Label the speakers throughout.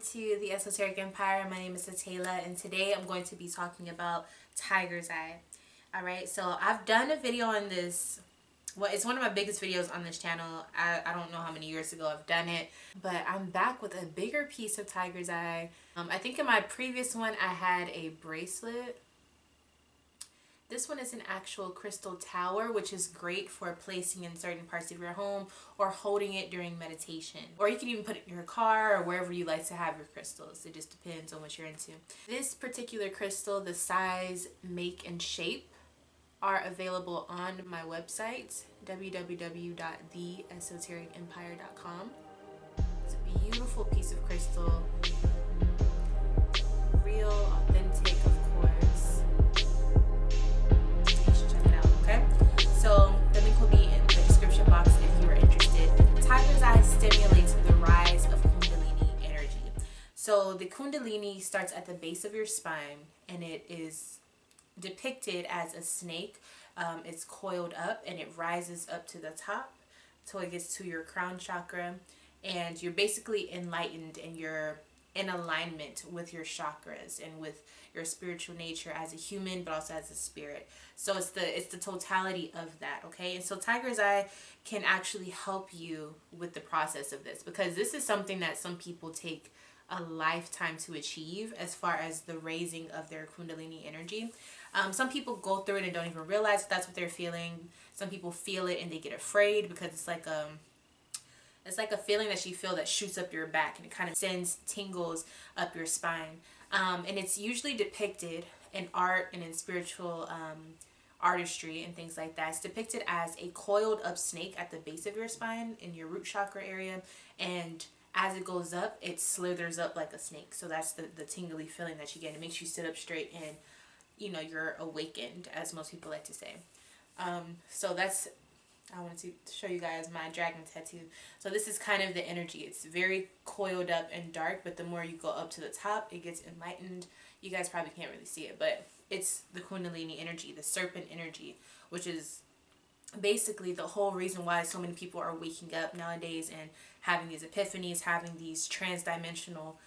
Speaker 1: to the Esoteric Empire. My name is Taylor, and today I'm going to be talking about tiger's eye. Alright, so I've done a video on this. Well, it's one of my biggest videos on this channel. I don't know how many years ago I've done it, but I'm back with a bigger piece of tiger's eye. I think in my previous one I had a bracelet. This one is an actual crystal tower, which is great for placing in certain parts of your home or holding it during meditation. Or you can even put it in your car or wherever you like to have your crystals. It just depends on what you're into. This particular crystal, the size, make, and shape are available on my website, www.theesotericempire.com. It's a beautiful piece of crystal. Real, authentic, of course. So the link will be in the description box if you are interested. Tiger's eye stimulates the rise of Kundalini energy. So the Kundalini starts at the base of your spine, and it is depicted as a snake. It's coiled up and it rises up to the top till it gets to your crown chakra, and you're basically enlightened and you're in alignment with your chakras and with your spiritual nature as a human, but also as a spirit. So it's the totality of that, okay? And so tiger's eye can actually help you with the process of this, because this is something that some people take a lifetime to achieve as far as the raising of their Kundalini energy. Some people go through it and don't even realize that's what they're feeling. Some people feel it and they get afraid because it's like a feeling that you feel that shoots up your back, and it kind of sends tingles up your spine. And it's usually depicted in art and in spiritual artistry and things like that. It's depicted as a coiled up snake at the base of your spine in your root chakra area, and as it goes up, it slithers up like a snake. So that's the tingly feeling that you get. It makes you sit up straight and, you know, you're awakened, as most people like to say. So that's, I wanted to show you guys my dragon tattoo. So this is kind of the energy. It's very coiled up and dark, but the more you go up to the top, it gets enlightened. You guys probably can't really see it, but it's the Kundalini energy, the Serpent Energy, which is basically the whole reason why so many people are waking up nowadays and having these epiphanies, having these trans-dimensional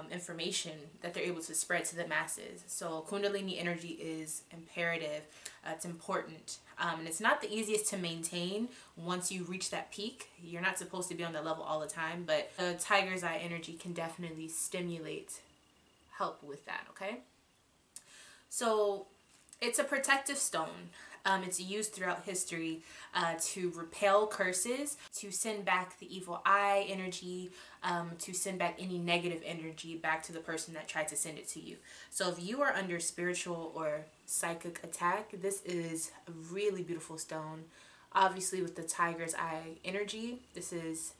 Speaker 1: information that they're able to spread to the masses. So Kundalini energy is imperative. It's important. And it's not the easiest to maintain once you reach that peak. You're not supposed to be on that level all the time, but tiger's eye energy can definitely help with that, okay? So it's a protective stone. It's used throughout history to repel curses, to send back the evil eye energy, to send back any negative energy back to the person that tried to send it to you. So if you are under spiritual or psychic attack, this is a really beautiful stone. Obviously with the tiger's eye energy, this is,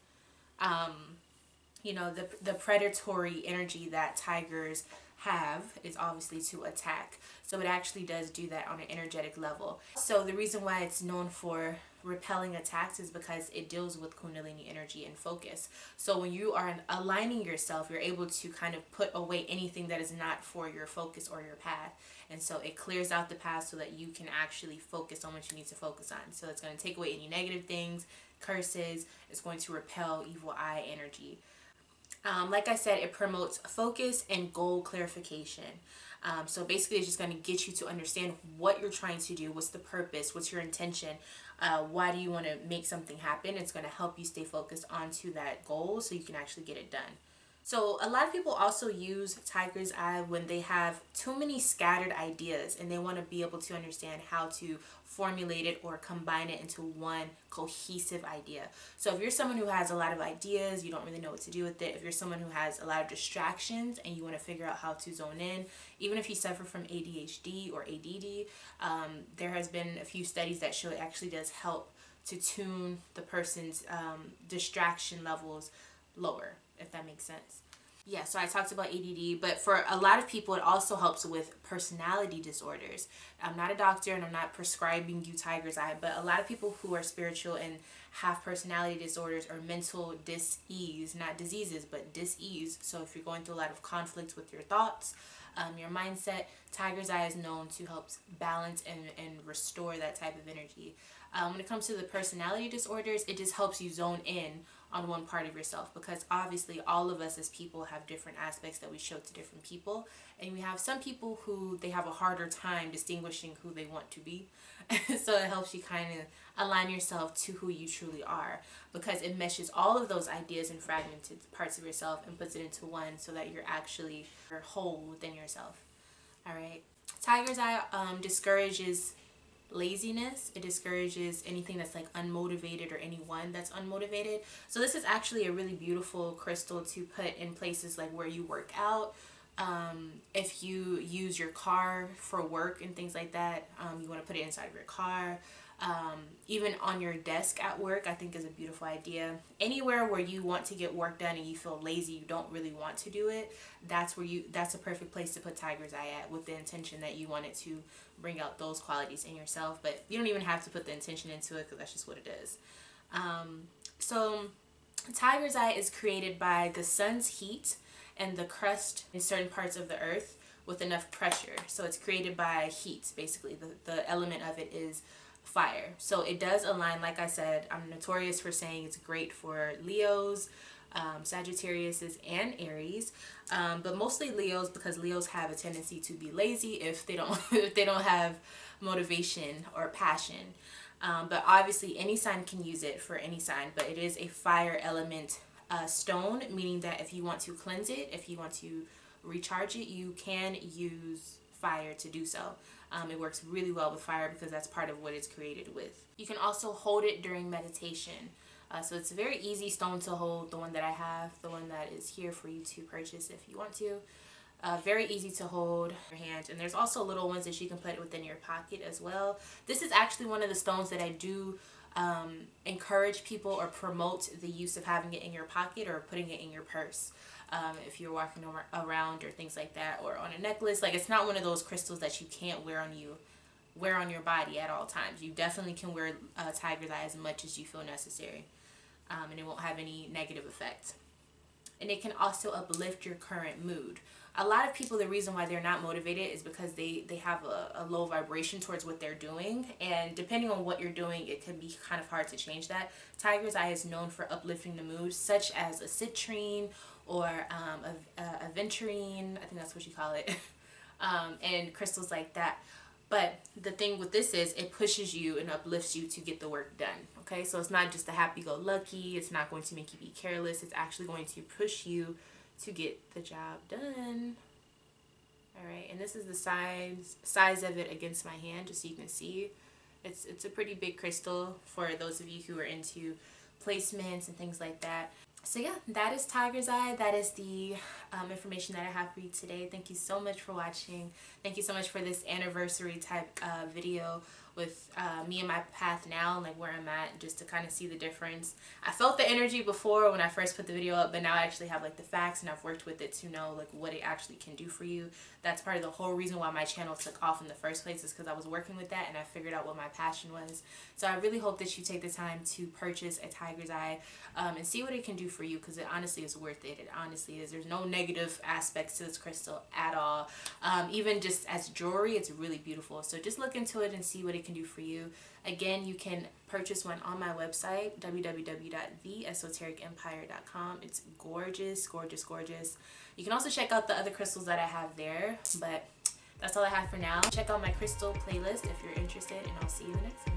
Speaker 1: you know, the predatory energy that tigers have is obviously to attack. So it actually does do that on an energetic level. So the reason why it's known for repelling attacks is because it deals with Kundalini energy and focus. So when you are aligning yourself, you're able to kind of put away anything that is not for your focus or your path. And so it clears out the path so that you can actually focus on what you need to focus on. So it's going to take away any negative things, curses. It's going to repel evil eye energy. Like I said, it promotes focus and goal clarification. So basically it's just going to get you to understand what you're trying to do, what's the purpose, what's your intention, why do you want to make something happen. It's going to help you stay focused onto that goal so you can actually get it done. So a lot of people also use tiger's eye when they have too many scattered ideas and they want to be able to understand how to formulate it or combine it into one cohesive idea. So if you're someone who has a lot of ideas, you don't really know what to do with it. If you're someone who has a lot of distractions and you want to figure out how to zone in, even if you suffer from ADHD or ADD, there has been a few studies that show it actually does help to tune the person's distraction levels lower, if that makes sense. Yeah, so I talked about ADD, but for a lot of people it also helps with personality disorders. I'm not a doctor and I'm not prescribing you tiger's eye, but a lot of people who are spiritual and have personality disorders or mental dis-ease, not diseases, but dis-ease. So if you're going through a lot of conflict with your thoughts, your mindset, tiger's eye is known to help balance and restore that type of energy. When it comes to the personality disorders, it just helps you zone in on one part of yourself, because obviously all of us as people have different aspects that we show to different people, and we have some people who they have a harder time distinguishing who they want to be. So it helps you kind of align yourself to who you truly are, because it meshes all of those ideas and fragmented parts of yourself and puts it into one, so that you're actually whole within yourself. All right. Tiger's Eye discourages laziness. It discourages anything that's like unmotivated, or anyone that's unmotivated. So this is actually a really beautiful crystal to put in places like where you work out. If you use your car for work and things like that, you want to put it inside of your car. Even on your desk at work, I think is a beautiful idea. Anywhere where you want to get work done and you feel lazy, you don't really want to do it, that's a perfect place to put Tiger's Eye at, with the intention that you want it to bring out those qualities in yourself. But you don't even have to put the intention into it, because that's just what it is. So Tiger's Eye is created by the sun's heat and the crust in certain parts of the earth with enough pressure. So it's created by heat, basically. The element of it is fire. So it does align, like I said, I'm notorious for saying it's great for Leos, Sagittariuses, and Aries, but mostly Leos, because Leos have a tendency to be lazy if they don't if they don't have motivation or passion. But obviously any sign can use it, for any sign, but it is a fire element stone, meaning that if you want to cleanse it, if you want to recharge it, you can use fire to do so. It works really well with fire, because that's part of what it's created with. You can also hold it during meditation. So it's a very easy stone to hold, the one that I have, the one that is here for you to purchase if you want to. Very easy to hold in your hand. And there's also little ones that you can put within your pocket as well. This is actually one of the stones that I do encourage people or promote the use of having it in your pocket or putting it in your purse. If you're walking around or things like that, or on a necklace. Like, it's not one of those crystals that you can't wear on your body at all times. You definitely can wear Tiger's Eye as much as you feel necessary, and it won't have any negative effect. And it can also uplift your current mood. A lot of people, the reason why they're not motivated is because they have a low vibration towards what they're doing, and depending on what you're doing, it can be kind of hard to change that. Tiger's Eye is known for uplifting the mood, such as a citrine or a venturine, I think that's what you call it, and crystals like that. But the thing with this is it pushes you and uplifts you to get the work done. Okay, so it's not just a happy-go-lucky. It's not going to make you be careless. It's actually going to push you to get the job done. All right, and this is the size of it against my hand, just so you can see. It's a pretty big crystal for those of you who are into placements and things like that. So yeah, that is Tiger's Eye. That is the information that I have for you today. Thank you so much for watching. Thank you so much for this anniversary type video with me and my path now, like where I'm at, just to kind of see the difference. I felt the energy before when I first put the video up, but now I actually have like the facts, and I've worked with it to know like what it actually can do for you. That's part of the whole reason why my channel took off in the first place, is because I was working with that and I figured out what my passion was. So I really hope that you take the time to purchase a Tiger's Eye and see what it can do for you, because it honestly is worth it. It honestly is. There's no negative aspects to this crystal at all. Even just as jewelry, it's really beautiful. So just look into it and see what it can do for you. Again, you can purchase one on my website, www.theesotericempire.com. It's gorgeous, gorgeous, gorgeous. You can also check out the other crystals that I have there, but that's all I have for now. Check out my crystal playlist if you're interested, and I'll see you in the next one.